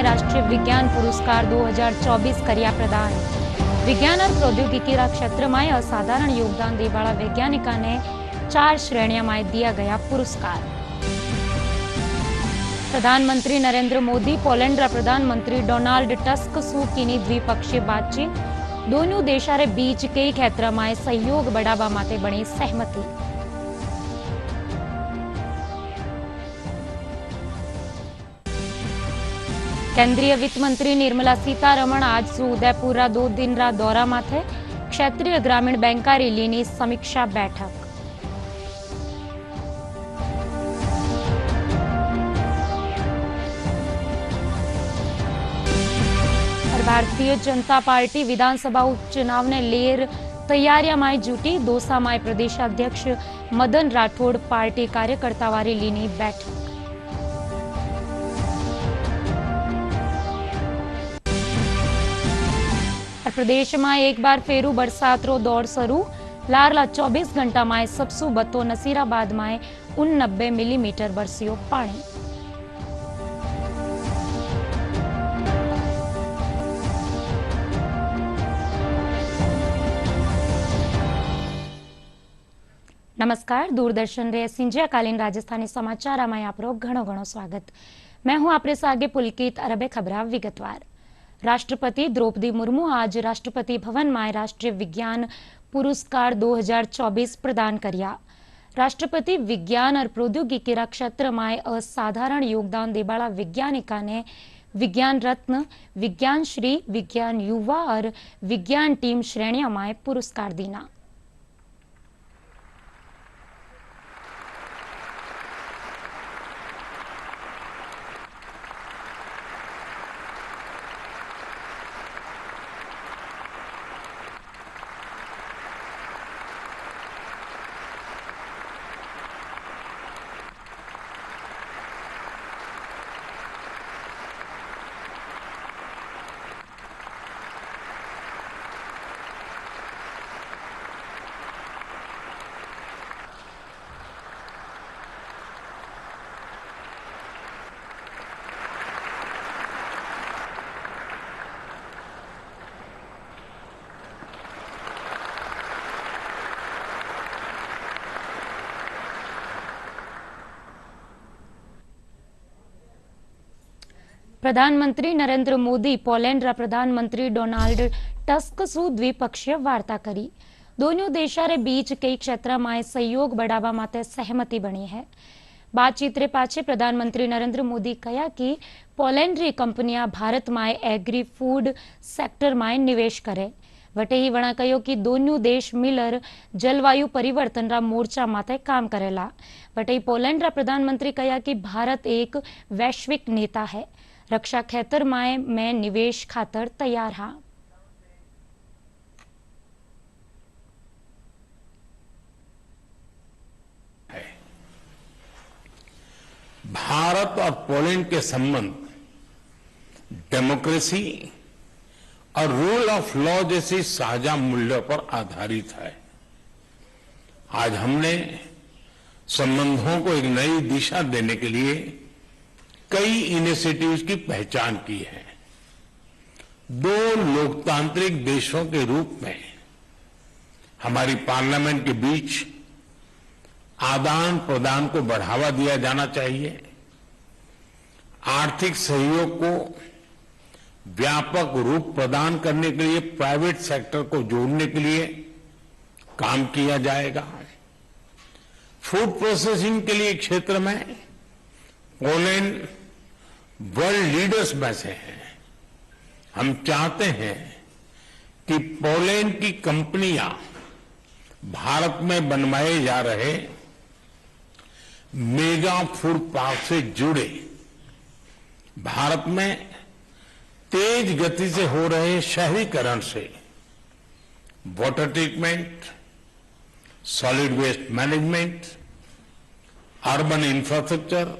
My राष्ट्रीय विज्ञान पुरस्कार 2024 કર્યા પ્રદાન। વિજ્ઞાન और प्रौद्योगिकी क्षेत्र में असाधारण योगदान देने वाला वैज्ञानिका ने 4 श्रेणियों में दिया गया पुरस्कार। प्रधानमंत्री नरेंद्र मोदी पोलैंड प्रधानमंत्री डोनाल्ड टस्क सूकीनी द्विपक्षीय बातचीत, दोनों देशों बीच कई क्षेत्र में सहयोग बढ़ावा माटे बनी सहमति। केंद्रीय वित्त मंत्री निर्मला सीतारमण आज उदयपुर 2 दिन दौरा में थे। क्षेत्रीय ग्रामीण बैंकारी लीनी समीक्षा बैठक। भारतीय जनता पार्टी विधानसभा उपचुनाव ने लेर तैयारियां में जुटी। दौसा में प्रदेशाध्यक्ष मदन राठौड़ पार्टी कार्यकर्ता वाली लीनी बैठक। प्रदेश में एक बार फेरू बरसात रो दौर शुरू। लारला 24 घंटा में सबसू बतो नसीराबाद में 89 मिलीमीटर बरसियो पानी। नमस्कार, दूरदर्शन रे सिंधियाकालीन राजस्थानी समाचार में आपरो घणो घणो स्वागत। मैं हूं आपरे सागे पुलकित अरबे खबरा विगतवार। राष्ट्रपति द्रौपदी मुर्मू आज राष्ट्रपति भवन में राष्ट्रीय विज्ञान पुरस्कार 2024 प्रदान किया। राष्ट्रपति विज्ञान और प्रौद्योगिकी क्षेत्र में असाधारण योगदान देने वाला वैज्ञानिका ने विज्ञान रत्न, विज्ञान श्री, विज्ञान युवा और विज्ञान टीम श्रेणियों में पुरस्कार दिया। प्रधानमंत्री नरेंद्र मोदी पोलैंड प्रधानमंत्री डोनाल्ड टस्क सु द्विपक्षीय वार्ता करी। दोनों देशों के बीच कई क्षेत्र में सहयोग बढ़ावा माटे सहमति बनी है। बातचीत रे पाछे प्रधानमंत्री नरेंद्र मोदी कहा कि पोलैंड री कंपनियां भारत में एग्री फूड सेक्टर में निवेश करे। वटे ही वणा कहो कि दोनों देश मिलर जलवायु परिवर्तन रा मोर्चा माटे काम करेला। वटे ही पोलैंड प्रधानमंत्री कहा कि भारत एक वैश्विक नेता है, रक्षा क्षेत्र में निवेश खातर तैयार हाँ। भारत और पोलैंड के संबंध डेमोक्रेसी और रूल ऑफ लॉ जैसी साझा मूल्यों पर आधारित है। आज हमने संबंधों को एक नई दिशा देने के लिए कई इनिशिएटिव्स की पहचान की है। 2 लोकतांत्रिक देशों के रूप में हमारी पार्लियामेंट के बीच आदान प्रदान को बढ़ावा दिया जाना चाहिए। आर्थिक सहयोग को व्यापक रूप प्रदान करने के लिए प्राइवेट सेक्टर को जोड़ने के लिए काम किया जाएगा। फूड प्रोसेसिंग के लिए क्षेत्र में पोलैंड वर्ल्ड लीडर्स में से है। हम चाहते हैं कि पोलैंड की कंपनियां भारत में बनवाए जा रहे मेगा फूड पार्क से जुड़े, भारत में तेज गति से हो रहे शहरीकरण से water treatment, solid waste management, urban infrastructure,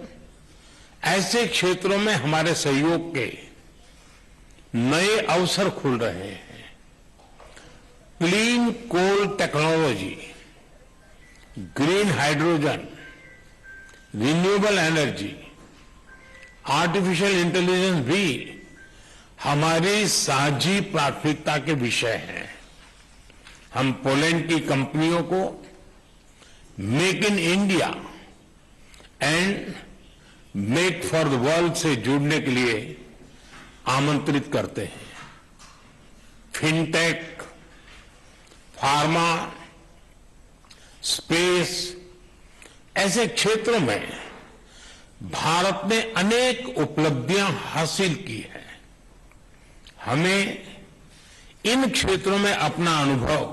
ऐसे क्षेत्रों में हमारे सहयोग के नए अवसर खुल रहे हैं। Clean coal technology, green hydrogen, renewable energy, artificial intelligence भी हमारी साझी प्राथमिकता के विषय है। हम पोलैंड की कंपनियों को make in India and make for the world से जुड़ने के लिए आमंत्रित करते हैं। फिनटेक, फार्मा, स्पेस ऐसे क्षेत्रों में भारत ने अनेक उपलब्धियां हासिल की है। हमें इन क्षेत्रों में अपना अनुभव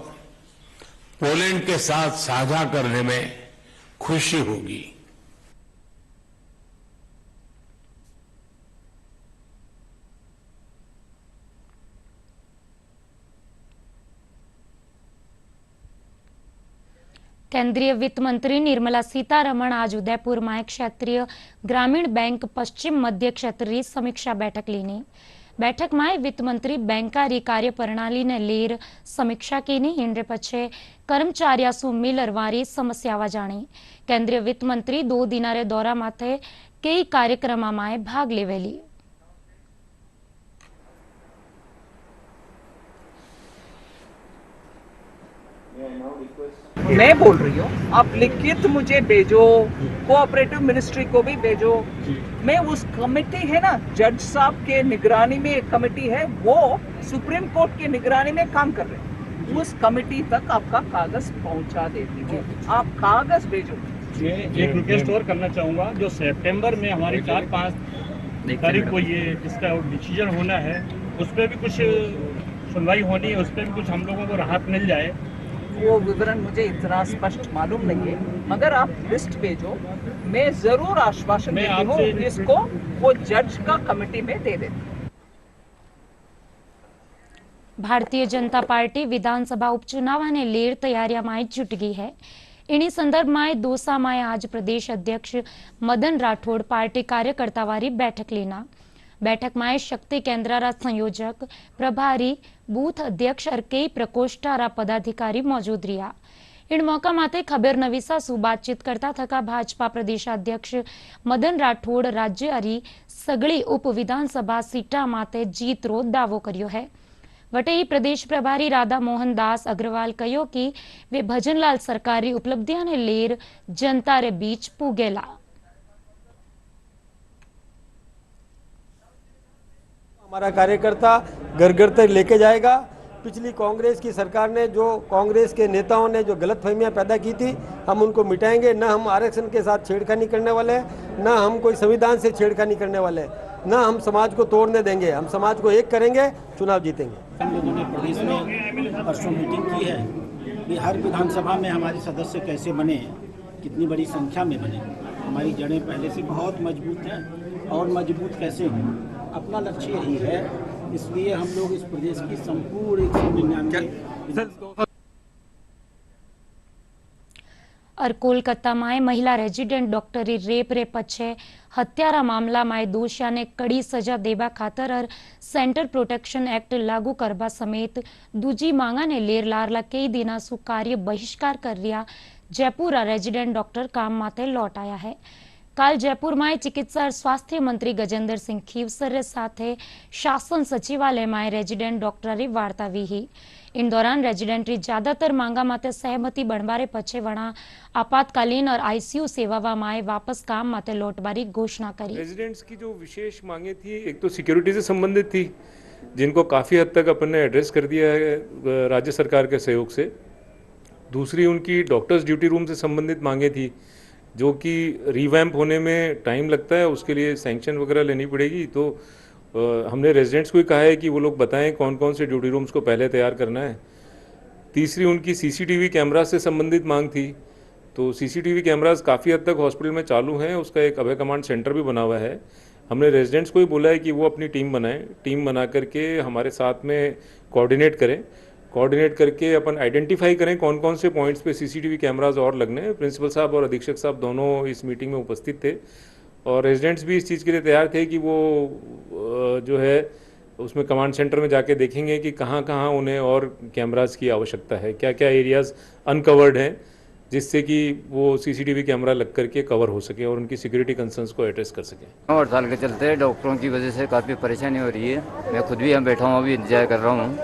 पोलैंड के साथ साझा करने में खुशी होगी। केंद्रीय वित्त मंत्री निर्मला सीतारमण आज उदयपुर में क्षेत्रीय ग्रामीण बैंक पश्चिम मध्य क्षेत्र समीक्षा बैठक लीनी। बैठक में वित्त मंत्री बैंकारी कार्य प्रणाली ने लेर समीक्षा की इंद्र पछे कर्मचारियों सु मिलर वारी समस्या जाणी। केंद्रीय वित्त मंत्री 2 दिनारे दौरा माथे कई कार्यक्रम में भाग लेवेली। मैं बोल रही हूँ, आप लिखित मुझे भेजो, कोऑपरेटिव मिनिस्ट्री को भी भेजो। मैं उस कमेटी है ना, जज साहब के निगरानी में एक कमेटी है, वो सुप्रीम कोर्ट की निगरानी में काम कर रहे हैं। उस कमेटी तक आपका कागज पहुंचा देती हूँ, आप कागज भेजो। एक रिक्वेस्ट और करना चाहूँगा, जो सितंबर में हमारी 4-5 तारीख को ये इसका डिसीजन होना है, उस पर भी कुछ सुनवाई होनी है, उस पर भी कुछ हम लोगों को राहत मिल जाए। वो विवरण मुझे इतना स्पष्ट मालूम नहीं है, मगर आप लिस्ट भेजो, मैं जरूर आश्वासन देती हूँ इसको वो जज का कमेटी में दे देती। भारतीय जनता पार्टी विधानसभा उपचुनाव ने लेर तैयारियां में जुट गई है। इन्हीं संदर्भ में दौसा में आज प्रदेश अध्यक्ष मदन राठौड़ पार्टी कार्यकर्ता वारी बैठक लेना। बैठक में शक्ति केंद्र संयोजक, प्रभारी, बूथ अध्यक्ष और कई प्रकोष्ठा पदाधिकारी मौजूद रहा। इन मौका माते खबर नवीसा सु बातचीत करता थका भाजपा प्रदेशाध्यक्ष मदन राठौड़ राज्य अरी सगड़ी उप विधानसभा सीटा माते जीत रो दावो कर्यो है। वटे ही प्रदेश प्रभारी राधा मोहन दास अग्रवाल कहो कि वे भजनलाल सरकारी उपलब्धियां ने लेर जनता रे बीच पूगेला। हमारा कार्यकर्ता घर घर तक लेके जाएगा। पिछली कांग्रेस की सरकार ने जो कांग्रेस के नेताओं ने जो गलतफहमियां पैदा की थी, हम उनको मिटाएंगे। न हम आरक्षण के साथ छेड़खानी करने वाले हैं, न हम कोई संविधान से छेड़खानी करने वाले हैं, न हम समाज को तोड़ने देंगे। हम समाज को एक करेंगे, चुनाव जीतेंगे। हम लोगों ने प्रदेश में परसों मीटिंग की है कि हर विधानसभा में हमारे सदस्य कैसे बने, कितनी बड़ी संख्या में बने। हमारी जड़ें पहले से बहुत मजबूत हैं और मजबूत कैसे हों, अपना लक्ष्य यही है। इसलिए हम लोग इस प्रदेश की संपूर्ण 199 और कोलकाता में महिला रेजिडेंट डॉक्टरी रेप रे पछे हत्यारा मामला में दोषिया ने कड़ी सजा देवा खातर और सेंटर प्रोटेक्शन एक्ट लागू करवा समेत दूजी मांगा ने लेर लारला कई दिना सु कार्य बहिष्कार कर रिया जयपुर रेजिडेंट डॉक्टर काम माते लौट आया है। काल जयपुर में चिकित्सा और स्वास्थ्य मंत्री गजेंद्र सिंह खीवसर साथे शासन सचिवालय में रेजिडेंट डॉक्टरी वार्ता हुई। इन दौरान रेजिडेंटरी ज्यादातर मांगा माते सहमति बनवारे पछे वणा आपातकालीन और आईसीयू सेवा में वापस काम माते लौटवारी घोषणा करी। रेजिडेंट्स की जो विशेष मांगे थी, एक तो सिक्योरिटी से संबंधित थी, जिनको काफी हद तक अपन ने एड्रेस कर दिया है राज्य सरकार के सहयोग से। दूसरी उनकी डॉक्टर्स ड्यूटी रूम से संबंधित मांगे थी, जो कि रिवैम्प होने में टाइम लगता है, उसके लिए सैंक्शन वगैरह लेनी पड़ेगी। तो हमने रेजिडेंट्स को ही कहा है कि वो लोग बताएं कौन कौन से ड्यूटी रूम्स को पहले तैयार करना है। तीसरी उनकी सीसीटीवी कैमरा से संबंधित मांग थी। तो सीसीटीवी कैमरास काफ़ी हद तक हॉस्पिटल में चालू हैं, उसका एक अभय कमांड सेंटर भी बना हुआ है। हमने रेजिडेंट्स को ही बोला है कि वो अपनी टीम बनाएं, टीम बना करके हमारे साथ में कोऑर्डिनेट करें। कोऑर्डिनेट करके अपन आइडेंटिफाई करें कौन कौन से पॉइंट्स पे सीसीटीवी कैमराज और लगने हैं। प्रिंसिपल साहब और अधीक्षक साहब दोनों इस मीटिंग में उपस्थित थे और रेजिडेंट्स भी इस चीज़ के लिए तैयार थे कि वो जो है उसमें कमांड सेंटर में जाके देखेंगे कि कहाँ कहाँ उन्हें और कैमराज की आवश्यकता है, क्या क्या एरियाज़ अनकवर्ड हैं जिससे कि वो सीसीटीवी कैमरा लग करके कवर हो सके और उनकी सिक्योरिटी कंसर्न्स को एड्रेस कर सकें। और साल के चलते डॉक्टरों की वजह से काफ़ी परेशानी हो रही है। मैं खुद भी यहाँ बैठा हूँ, अभी इंतजार कर रहा हूँ।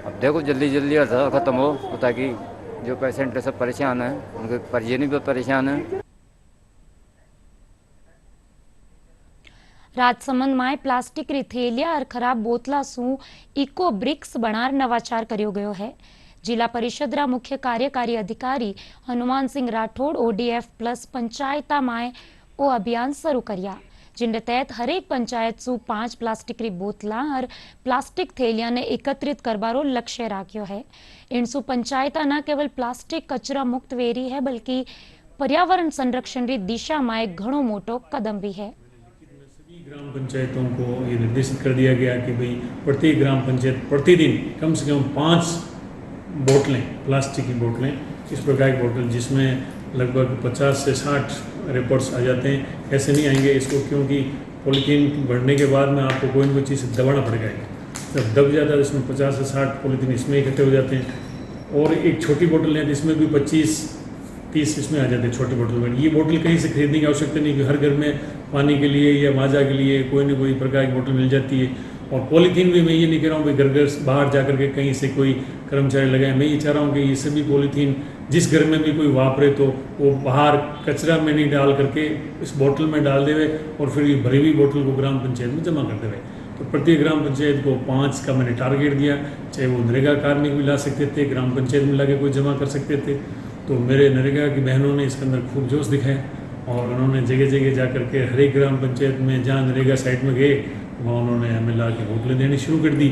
अब देखो जल्दी जल्दी हड़ताल ख़त्म हो तो ताकि जो पेशेंट सब परेशान हैं उनके परिजन भी परेशान हैं। राजसमंद में प्लास्टिक री थैलिया और खराब बोतला सु इको ब्रिक्स बनार नवाचार कर्यो गयो है। जिला परिषद रा मुख्य कार्यकारी अधिकारी हनुमान सिंह राठौड़ ODF प्लस पंचायत में ओ अभियान शुरू कर्या, जिनके तहत हरेक पंचायत सु 5 प्लास्टिक री बोतला और प्लास्टिक थैलिया ने एकत्रित करबारो लक्ष्य राख्यो है। इनसु पंचायत न केवल प्लास्टिक कचरा मुक्त वेरी है बल्कि पर्यावरण संरक्षण री दिशा में एक घणो मोटो कदम भी है। ग्राम पंचायतों को ये निर्देशित कर दिया गया कि भाई प्रत्येक ग्राम पंचायत प्रतिदिन कम से कम 5 बोतलें, प्लास्टिक की बोतलें, इस प्रकार की बोतल जिसमें लगभग 50 से 60 रिपोर्ट्स आ जाते हैं, ऐसे नहीं आएंगे इसको, क्योंकि पॉलीथीन भरने के बाद में आपको कोई ना कोई चीज़ दबाना पड़ेगा। जब दब जाता है तो इसमें 50 से 60 पॉलीथीन इसमें इकट्ठे हो जाते हैं। और एक छोटी बोतल है जिसमें भी 25-30 इसमें आ जाते हैं छोटी बोतल में। ये बोतल कहीं से खरीदने की आवश्यकता नहीं, कि हर घर में पानी के लिए या माजा के लिए कोई ना कोई प्रकार की बोतल मिल जाती है। और पॉलीथीन भी मैं ये नहीं कह रहा हूँ कि घर घर बाहर जाकर के कहीं से कोई कर्मचारी लगाए, मैं ये चाह रहा हूँ कि ये सभी पॉलीथीन जिस घर में भी कोई वापरे तो वो बाहर कचरा में नहीं डाल करके इस बोतल में डाल देवे और फिर ये भरी हुई बोतल को ग्राम पंचायत में जमा कर देवे। तो प्रत्येक ग्राम पंचायत को 5 का मैंने टारगेट दिया, चाहे वो नरेगा कार्मिक भी ला सकते थे, ग्राम पंचायत में लाके कोई जमा कर सकते थे। तो मेरे नरेगा की बहनों ने इसके अंदर खूब जोश दिखाया और उन्होंने जगह जगह जा करके हर एक ग्राम पंचायत में जहाँ नरेगा साइट में गए वहाँ उन्होंने हमें ला के बोतलें देनी शुरू कर दी।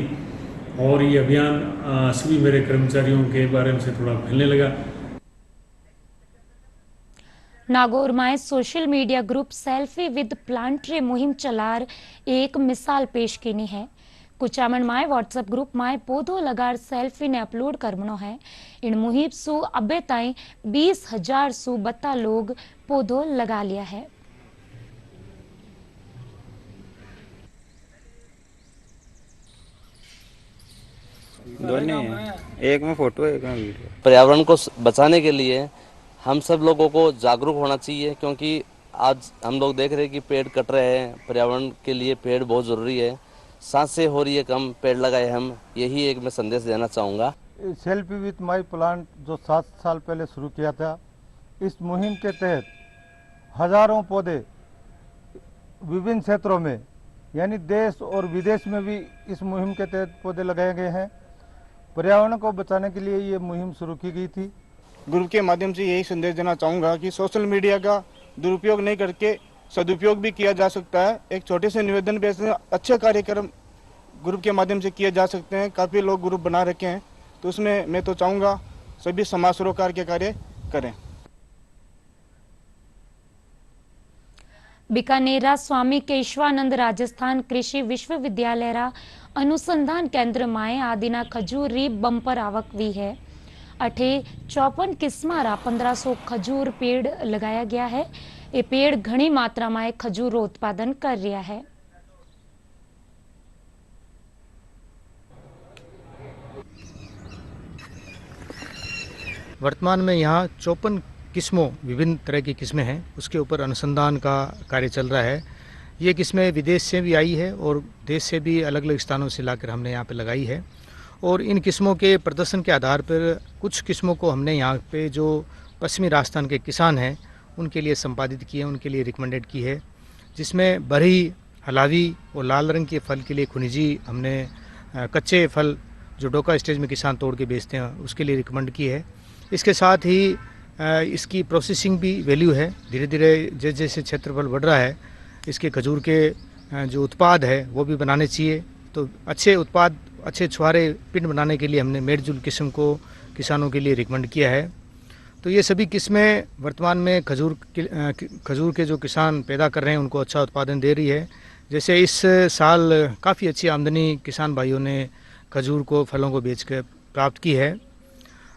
और ये अभियान सभी मेरे कर्मचारियों के बारे में से थोड़ा फैलने लगा। नागौर में social media group selfie with plant रे मुहिम चलार एक मिसाल पेश कीनी है। कुचामन में व्हाट्सएप ग्रुप में पौधो लगार सेल्फी ने अपलोड करवनो है। इन मुहिम सु अबे ताई 20,000 सु बता लोग पौधो लगा लिया है। दोनों एक में फोटो एक में वीडियो। पर्यावरण को बचाने के लिए हम सब लोगों को जागरूक होना चाहिए, क्योंकि आज हम लोग देख रहे हैं कि पेड़ कट रहे हैं। पर्यावरण के लिए पेड़ बहुत ज़रूरी है। सांसें हो रही है कम, पेड़ लगाए हम, यही एक मैं संदेश देना चाहूँगा। सेल्फी विथ माई प्लांट जो 7 साल पहले शुरू किया था, इस मुहिम के तहत हजारों पौधे विभिन्न क्षेत्रों में यानी देश और विदेश में भी इस मुहिम के तहत पौधे लगाए गए हैं। पर्यावरण को बचाने के लिए ये मुहिम शुरू की गई थी। ग्रुप के माध्यम से यही संदेश देना चाहूँगा कि सोशल मीडिया का दुरुपयोग नहीं करके सदुपयोग भी किया जा सकता है। एक छोटे से निवेदन पे अच्छे कार्यक्रम ग्रुप के माध्यम से किए जा सकते हैं। काफ़ी लोग ग्रुप बना रखे हैं, तो उसमें मैं तो चाहूँगा सभी समाज सरोकार के कार्य करें। बीकानेरा स्वामी केशवानंद राजस्थान कृषि विश्वविद्यालय रा अनुसंधान केंद्र में आदिना खजूर री बंपर आवक हुई है। अठे 54 किस्म रा 1500 खजूर पेड़ लगाया गया है। ये पेड़ घनी मात्रा में खजूर उत्पादन कर रहा है। वर्तमान में यहाँ 54 किस्मों, विभिन्न तरह की किस्में हैं, उसके ऊपर अनुसंधान का कार्य चल रहा है। ये किस्में विदेश से भी आई है और देश से भी अलग अलग स्थानों से लाकर हमने यहाँ पे लगाई है। और इन किस्मों के प्रदर्शन के आधार पर कुछ किस्मों को हमने यहाँ पे जो पश्चिमी राजस्थान के किसान हैं उनके लिए संपादित की है, उनके लिए रिकमेंडेड की है, जिसमें बरही, हलावी और लाल रंग के फल के लिए खुनिजी हमने कच्चे फल जो डोका स्टेज में किसान तोड़ के बेचते हैं उसके लिए रिकमेंड की है। इसके साथ ही इसकी प्रोसेसिंग भी वैल्यू है। धीरे धीरे जैसे जैसे क्षेत्रफल बढ़ रहा है, इसके खजूर के जो उत्पाद है वो भी बनाने चाहिए। तो अच्छे उत्पाद, अच्छे छुहारे पिंड बनाने के लिए हमने मेडजुल किस्म को किसानों के लिए रिकमेंड किया है। तो ये सभी किस्में वर्तमान में खजूर के जो किसान पैदा कर रहे हैं उनको अच्छा उत्पादन दे रही है। जैसे इस साल काफ़ी अच्छी आमदनी किसान भाइयों ने खजूर को, फलों को बेचकर प्राप्त की है।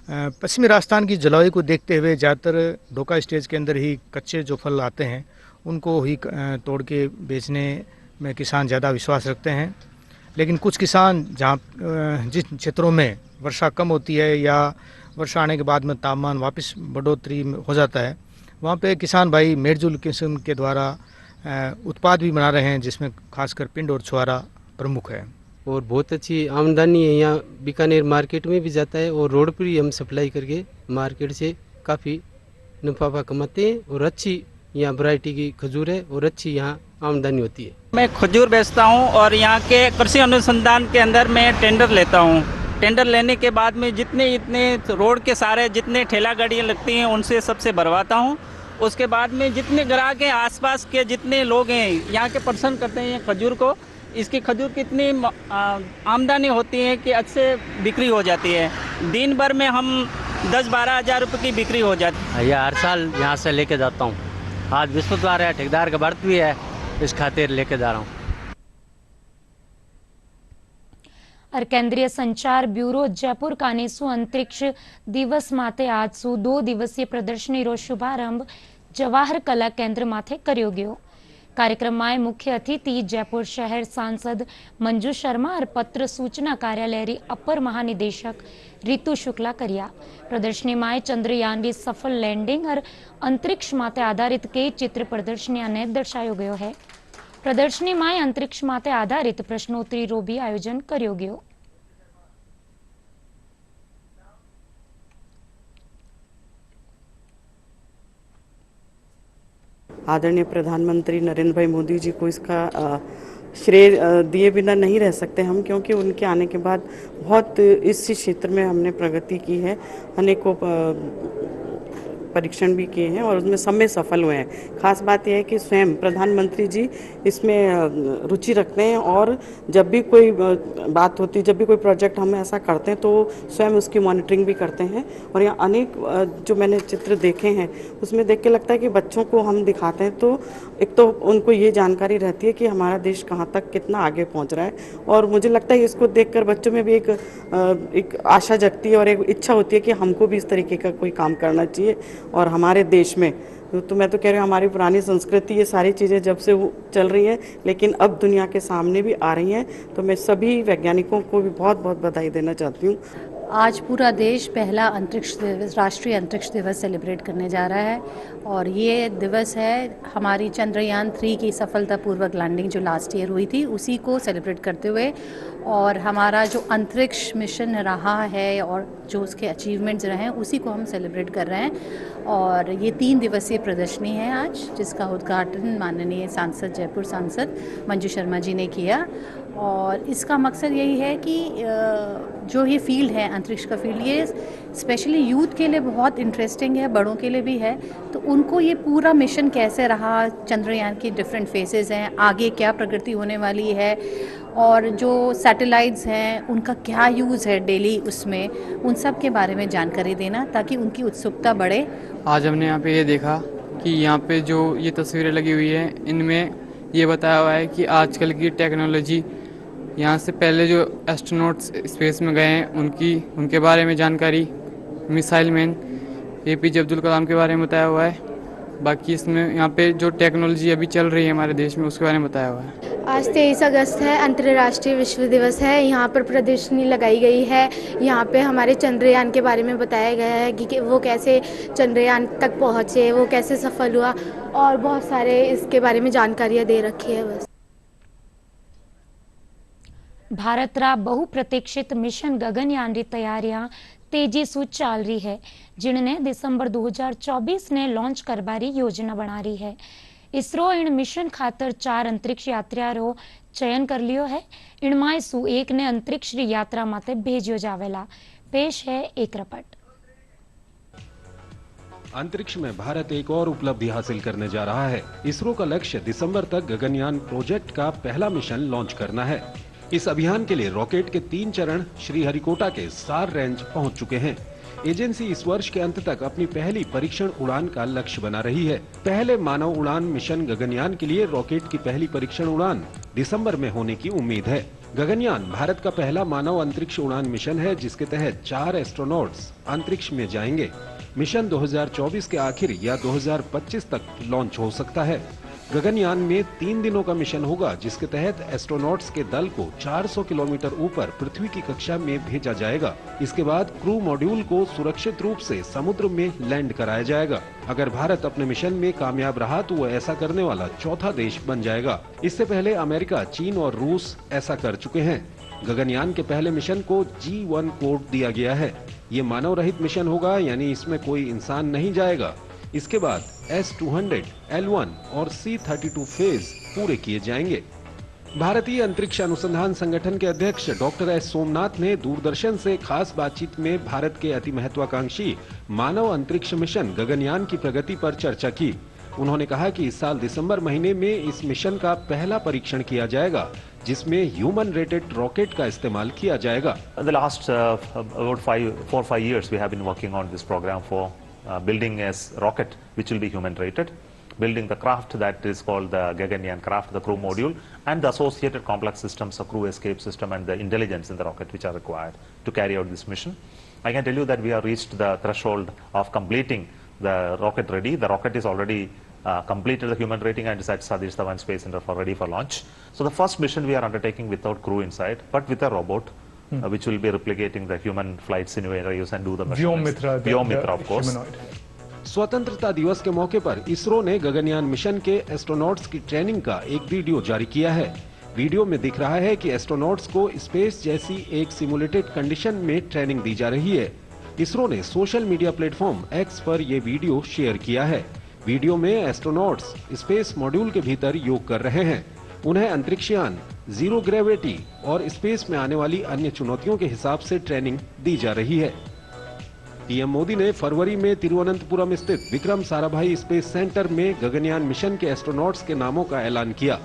पश्चिमी राजस्थान की जलवायु को देखते हुए ज़्यादातर डोका स्टेज के अंदर ही कच्चे जो फल आते हैं उनको ही तोड़ के बेचने में किसान ज़्यादा विश्वास रखते हैं। लेकिन कुछ किसान जहाँ जिस क्षेत्रों में वर्षा कम होती है या वर्षा आने के बाद में तापमान वापस बढ़ोतरी हो जाता है, वहाँ पे किसान भाई मेलजुल किस्म के द्वारा उत्पाद भी बना रहे हैं, जिसमें खासकर पिंड और छुआरा प्रमुख है। और बहुत अच्छी आमदनी है, यहाँ बीकानेर मार्केट में भी जाता है और रोड पर ही हम सप्लाई करके मार्केट से काफ़ी मुनाफा कमाते हैं। और अच्छी यहाँ वैरायटी की खजूर है और अच्छी यहाँ आमदनी होती है। मैं खजूर बेचता हूँ और यहाँ के कृषि अनुसंधान के अंदर मैं टेंडर लेता हूँ। टेंडर लेने के बाद में इतने रोड के सारे जितने ठेला गाड़ियाँ लगती हैं उनसे सबसे भरवाता हूँ। उसके बाद में जितने ग्राहक हैं, आसपास के जितने लोग हैं यहाँ के पसंद करते हैं खजूर को। इसकी खजूर की इतनी आमदनी होती है कि अच्छे बिक्री हो जाती है। दिन भर में हम 10-12 हज़ार रुपये की बिक्री हो जाती है। यह हर साल यहाँ से लेके जाता हूँ। आज विश्वद्वार है, ठेकेदार का व्रत भी है, इस खातिर लेके जा रहा हूँ। और केंद्रीय संचार ब्यूरो जयपुर कानेसु अंतरिक्ष दिवस माते आज 2 दिवसीय प्रदर्शनी रो शुभारंभ जवाहर कला केंद्र माथे कर्यो गयो। कार्यक्रम में मुख्य अतिथि जयपुर शहर सांसद मंजू शर्मा और पत्र सूचना कार्यालय री अपर महानिदेशक रितु शुक्ला करिया। प्रदर्शनी में चंद्रयान की सफल लैंडिंग और अंतरिक्ष माते आधारित कई चित्र प्रदर्शनियां ने दर्शायो गयो है। प्रदर्शनी में अंतरिक्ष माते आधारित प्रश्नोत्तरी रो भी आयोजन कर्यो गयो। आदरणीय प्रधानमंत्री नरेंद्र भाई मोदी जी को इसका श्रेय दिए बिना नहीं रह सकते हम, क्योंकि उनके आने के बाद बहुत इस क्षेत्र में हमने प्रगति की है। अनेकों परीक्षण भी किए हैं और उसमें सब में सफल हुए हैं। खास बात यह है कि स्वयं प्रधानमंत्री जी इसमें रुचि रखते हैं और जब भी कोई बात होती है, जब भी कोई प्रोजेक्ट हम ऐसा करते हैं तो स्वयं उसकी मॉनिटरिंग भी करते हैं। और यहाँ अनेक जो मैंने चित्र देखे हैं उसमें देख के लगता है कि बच्चों को हम दिखाते हैं तो एक तो उनको ये जानकारी रहती है कि हमारा देश कहाँ तक कितना आगे पहुँच रहा है। और मुझे लगता है इसको देखकर बच्चों में भी एक आशा जगती है और एक इच्छा होती है कि हमको भी इस तरीके का कोई काम करना चाहिए। और हमारे देश में तो मैं तो कह रही हूँ हमारी पुरानी संस्कृति ये सारी चीज़ें जब से चल रही हैं, लेकिन अब दुनिया के सामने भी आ रही हैं। तो मैं सभी वैज्ञानिकों को भी बहुत बहुत बधाई देना चाहती हूँ। आज पूरा देश पहला अंतरिक्ष दिवस, राष्ट्रीय अंतरिक्ष दिवस सेलिब्रेट करने जा रहा है। और ये दिवस है हमारी चंद्रयान 3 की सफलतापूर्वक लैंडिंग जो लास्ट ईयर हुई थी उसी को सेलिब्रेट करते हुए, और हमारा जो अंतरिक्ष मिशन रहा है और जो उसके अचीवमेंट्स रहे हैं उसी को हम सेलिब्रेट कर रहे हैं। और ये 3 दिवसीय प्रदर्शनी है आज, जिसका उद्घाटन माननीय सांसद जयपुर सांसद मंजू शर्मा जी ने किया। और इसका मकसद यही है कि जो ये फील्ड है अंतरिक्ष का फील्ड, ये स्पेशली यूथ के लिए बहुत इंटरेस्टिंग है, बड़ों के लिए भी है। तो उनको ये पूरा मिशन कैसे रहा, चंद्रयान की डिफरेंट फेजेस हैं, आगे क्या प्रगति होने वाली है, और जो सैटेलाइट्स हैं उनका क्या यूज़ है डेली उसमें, उन सब के बारे में जानकारी देना ताकि उनकी उत्सुकता बढ़े। आज हमने यहाँ पे ये देखा कि यहाँ पे जो ये तस्वीरें लगी हुई हैं इनमें ये बताया हुआ है कि आजकल की टेक्नोलॉजी, यहाँ से पहले जो एस्ट्रोनॉट्स स्पेस में गए हैं उनके बारे में जानकारी, missile man APJ Abdul Kalam के बारे में बताया हुआ है। बाकी इसमें यहाँ पे जो टेक्नोलॉजी अभी चल रही है हमारे देश में उसके बारे में बताया हुआ है। आज 23 अगस्त है, अंतर्राष्ट्रीय विश्व दिवस है। यहाँ पर प्रदर्शनी लगाई गई है। यहाँ पे हमारे चंद्रयान के बारे में बताया गया है कि वो कैसे चंद्रयान तक पहुँचे, वो कैसे सफल हुआ, और बहुत सारे इसके बारे में जानकारियाँ दे रखी है। बस भारत रा बहुप्रतीक्षित मिशन गगनयान री तैयारियां तेजी से चल रही है, जिनने दिसंबर 2024 ने लॉन्च करबारी योजना बना रही है। इसरो इन मिशन खातर 4 अंतरिक्ष यात्रियों चयन कर लियो है। इनमाय सु एक ने अंतरिक्ष यात्रा माते भेजियो जावेला। पेश है एक रिपोर्ट। अंतरिक्ष में भारत एक और उपलब्धि हासिल करने जा रहा है। इसरो का लक्ष्य दिसंबर तक गगनयान प्रोजेक्ट का पहला मिशन लॉन्च करना है। इस अभियान के लिए रॉकेट के 3 चरण श्रीहरिकोटा के सार रेंज पहुंच चुके हैं। एजेंसी इस वर्ष के अंत तक अपनी पहली परीक्षण उड़ान का लक्ष्य बना रही है। पहले मानव उड़ान मिशन गगनयान के लिए रॉकेट की पहली परीक्षण उड़ान दिसंबर में होने की उम्मीद है। गगनयान भारत का पहला मानव अंतरिक्ष उड़ान मिशन है, जिसके तहत 4 एस्ट्रोनॉट्स अंतरिक्ष में जाएंगे। मिशन 2024 के आखिर या 2025 तक लॉन्च हो सकता है। गगनयान में 3 दिनों का मिशन होगा, जिसके तहत एस्ट्रोनॉट्स के दल को 400 किलोमीटर ऊपर पृथ्वी की कक्षा में भेजा जाएगा। इसके बाद क्रू मॉड्यूल को सुरक्षित रूप से समुद्र में लैंड कराया जाएगा। अगर भारत अपने मिशन में कामयाब रहा तो वह ऐसा करने वाला चौथा देश बन जाएगा। इससे पहले अमेरिका, चीन और रूस ऐसा कर चुके हैं। गगनयान के पहले मिशन को G1 कोड दिया गया है। ये मानव रहित मिशन होगा, यानी इसमें कोई इंसान नहीं जाएगा। इसके बाद S-200, L-1 और C-32 फेज पूरे किए जाएंगे। भारतीय अंतरिक्ष अनुसंधान संगठन के अध्यक्ष डॉक्टर एस सोमनाथ ने दूरदर्शन से खास बातचीत में भारत के अति महत्वाकांक्षी मानव अंतरिक्ष मिशन गगनयान की प्रगति पर चर्चा की। उन्होंने कहा कि इस साल दिसंबर महीने में इस मिशन का पहला परीक्षण किया जाएगा, जिसमें ह्यूमन रेटेड रॉकेट का इस्तेमाल किया जाएगा। In the last about 4-5 years, we have been working on this program for building a rocket which will be human rated, building the craft that is called the Gaganyaan craft, the crew module, and the associated complex systems, the crew escape system and the intelligence in the rocket which are required to carry out this mission. I can tell you that we have reached the threshold of completing the rocket ready. The rocket is already completed the human rating and is at Satish Dhawan Space Center for ready for launch. So the first mission we are undertaking without crew inside, but with a robot, which will be replicating the human flight scenarios and do the measurements. Vyomitra, of course. स्वतंत्रता दिवस के मौके पर इसरो ने Gaganyaan mission के astronauts की training का एक वीडियो जारी किया है। वीडियो में दिख रहा है कि एस्ट्रोनॉट्स को स्पेस जैसी एक सिमुलेटेड कंडीशन में ट्रेनिंग दी जा रही है। इसरो ने सोशल मीडिया प्लेटफॉर्म X पर यह वीडियो शेयर किया है। वीडियो में एस्ट्रोनॉट्स स्पेस मॉड्यूल के भीतर योग कर रहे हैं। उन्हें अंतरिक्षयान, जीरो ग्रेविटी और स्पेस में आने वाली अन्य चुनौतियों के हिसाब से ट्रेनिंग दी जा रही है। पीएम मोदी ने फरवरी में तिरुवनंतपुरम स्थित विक्रम साराभाई स्पेस सेंटर में गगनयान मिशन के एस्ट्रोनॉट्स के नामों का ऐलान किया।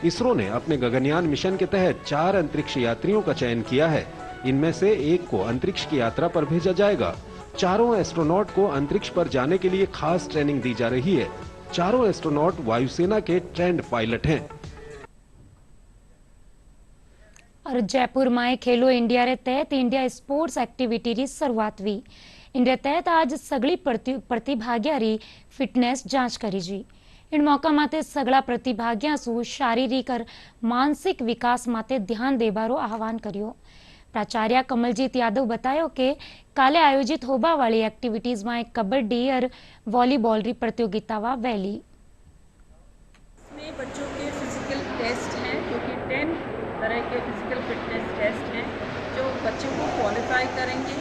इसरो ने अपने गगनयान मिशन के तहत 4 अंतरिक्ष यात्रियों का चयन किया है। इनमें से एक को अंतरिक्ष की यात्रा पर भेजा जाएगा। चारों एस्ट्रोनॉट को अंतरिक्ष पर जाने के लिए खास ट्रेनिंग दी जा रही है। चारों एस्ट्रोनॉट वायुसेना के ट्रेंड पायलट हैं। और जयपुर में खेलो इंडिया रे तहत इंडिया स्पोर्ट्स एक्टिविटी री शुरुआत हुई। इंडिया तहत आज सगली प्रतिभागिया री फिटनेस जांच करी जी। इन मौका माते सगला प्रतिभागिया सु शारीरिक और मानसिक विकास माते ध्यान देबारो आह्वान करियो। प्राचार्य कमलजीत यादव बतायो कि काले आयोजित होबा वाली एक्टिविटीज में कबड्डी और वॉलीबॉल री प्रतियोगिता वा वैली। इसमें बच्चों के फिजिकल टेस्ट हैं, जो कि 10 तरह के फिजिकल फिटनेस टेस्ट हैं जो बच्चों को क्वालिफाई करेंगे।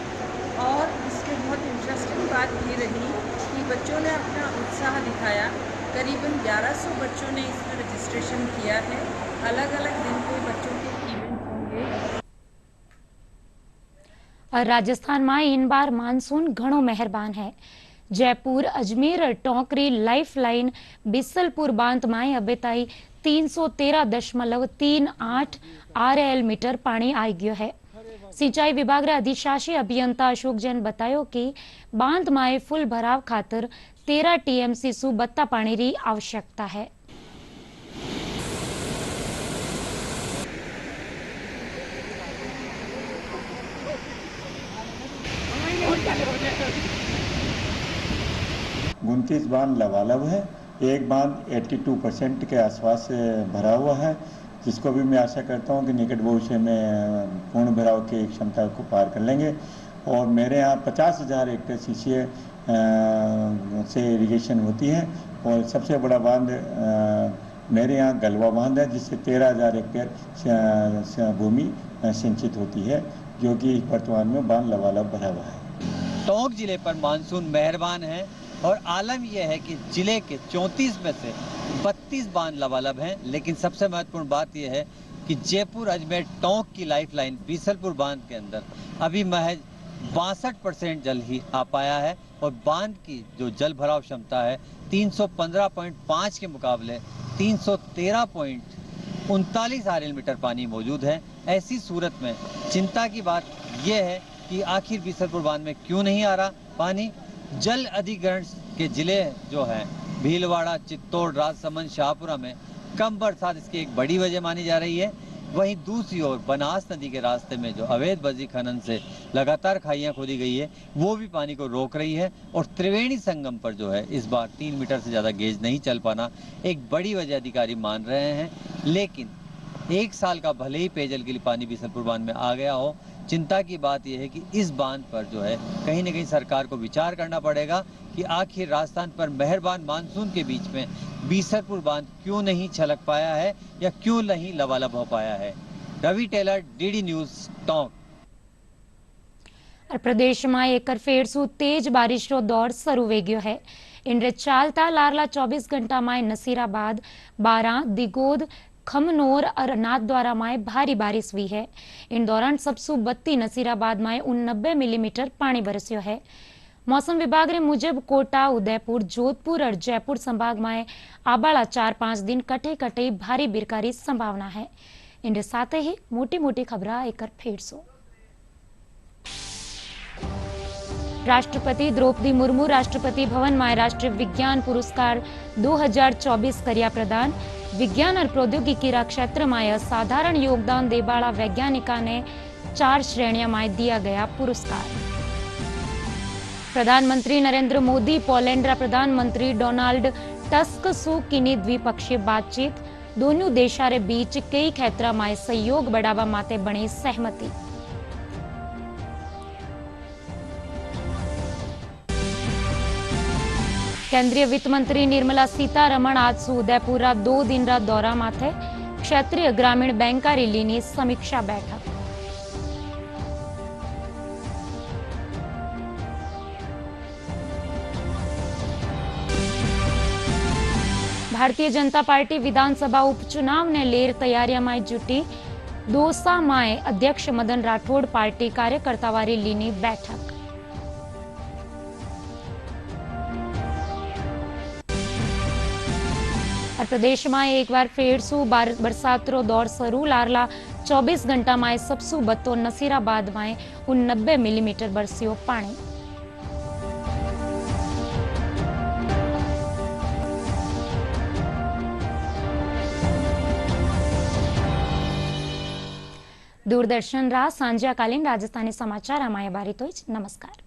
और इसमें बहुत इंटरेस्टिंग बात ये रही कि बच्चों ने अपना उत्साह दिखाया। करीबन 1100 बच्चों ने इसमें रजिस्ट्रेशन किया है। अलग अलग दिन पे बच्चों के इवेंट होंगे। और राजस्थान में इन बार मानसून घणो मेहरबान है। जयपुर, अजमेर, टोंकरी, लाइफलाइन, बिसलपुर बांध में अबे ताई 313.38 RL मीटर पानी आई गयो है। सिंचाई विभाग रे अधिशासी अभियंता अशोक जैन बतायो कि बांध में फुल भराव खातर 13 TMC सु बत्ता पानी री आवश्यकता है। उनतीस बांध लबालब है। एक बांध 82% के आसपास भरा हुआ है, जिसको भी मैं आशा करता हूं कि निकट भविष्य में पूर्ण भराव की क्षमता को पार कर लेंगे। और मेरे यहाँ 50,000 हेक्टेयर सीसीए से इरिगेशन होती है। और सबसे बड़ा बांध मेरे यहाँ गलवा बांध है, जिससे 13,000 हेक्टेयर भूमि सिंचित होती है, जो कि वर्तमान में बांध लबालब भरा हुआ है। टोंक जिले पर मानसून मेहरबान है और आलम यह है कि जिले के 34 में से 32 बांध लबालब हैं। लेकिन सबसे महत्वपूर्ण बात यह है कि जयपुर, अजमेर, टोंक की लाइफलाइन बीसलपुर बांध के अंदर अभी महज 62% जल ही आ पाया है। और बांध की जो जल भराव क्षमता है 315.5 के मुकाबले 313.39 RL मीटर पानी मौजूद है। ऐसी सूरत में चिंता की बात यह है कि आखिर बीसलपुर बांध में क्यों नहीं आ रहा पानी। जल अधिग्रहण के जिले जो हैं भीलवाड़ा, चित्तौड़, राजसमंद, शाहपुरा में कम बरसात इसकी एक बड़ी वजह मानी जा रही है। वहीं दूसरी ओर बनास नदी के रास्ते में जो अवैध बजरी खनन से लगातार खाइयां खोदी गई है वो भी पानी को रोक रही है। और त्रिवेणी संगम पर जो है इस बार 3 मीटर से ज्यादा गेज नहीं चल पाना एक बड़ी वजह अधिकारी मान रहे हैं। लेकिन 1 साल का भले ही पेयजल के लिए पानी बीसलपुर बांध में आ गया हो, चिंता की बात यह है कि इस बांध पर जो है कहीं न कहीं सरकार को विचार करना पड़ेगा कि आखिर राजस्थान पर मेहरबान मानसून के बीच में बीसलपुर बांध क्यों नहीं छलक पाया है या क्यों नहीं लबालब हो पाया है। Ravi Taylor, DD news, Tonk. પ્રદેશમાં એકર ફેરસુ તેજ બારિશનો દોર શરૂ વેગ્યો है। इंद्र चालता लारला 24 घंटा में नसीराबाद, बारा, दिगोद, खमनोर और नाथद्वारा में भारी बारिश हुई है। इन दौरान सबसू 32 नसीराबाद में 89 मिलीमीटर पानी बरस्यो है। मौसम विभाग ने मुजब कोटा, उदयपुर, जोधपुर और जयपुर संभाग में आबाला 4-5 दिन कटे कटे भारी बिरकारी संभावना है। इनके साथ ही मोटी मोटी खबर एक फेरसो। राष्ट्रपति द्रौपदी मुर्मू राष्ट्रपति भवन में राष्ट्रीय विज्ञान पुरस्कार 2024 करिया प्रदान। विज्ञान और प्रौद्योगिकी क्षेत्र में असाधारण योगदान देवाला वैज्ञानिका ने 4 श्रेणियों में दिया गया पुरस्कार। प्रधानमंत्री नरेंद्र मोदी पोलैंड प्रधानमंत्री डोनाल्ड टस्क सु की द्विपक्षीय बातचीत। दोनों देशों के बीच कई क्षेत्र में सहयोग बढ़ावा माटे बनी सहमति। केंद्रीय वित्त मंत्री निर्मला सीतारमण आज सु उदयपुर 2 दिन दौरा माथे। क्षेत्रीय ग्रामीण बैंकारी लीनी समीक्षा बैठक। भारतीय जनता पार्टी विधानसभा उपचुनाव ने लेर तैयारियां में जुटी। दौसा में अध्यक्ष मदन राठौड़ पार्टी कार्यकर्तावारी लीनी बैठक। प्रदेश में एक बार फिर सु बरसातरो दौर शुरू। लारला 24 घंटा में सबसू बत्तो नसीराबाद में 89 मिलीमीटर बरस्यो पानी। दूरदर्शन रा सांज्याकालीन राजस्थानी समाचार अमाया बारी तो नमस्कार।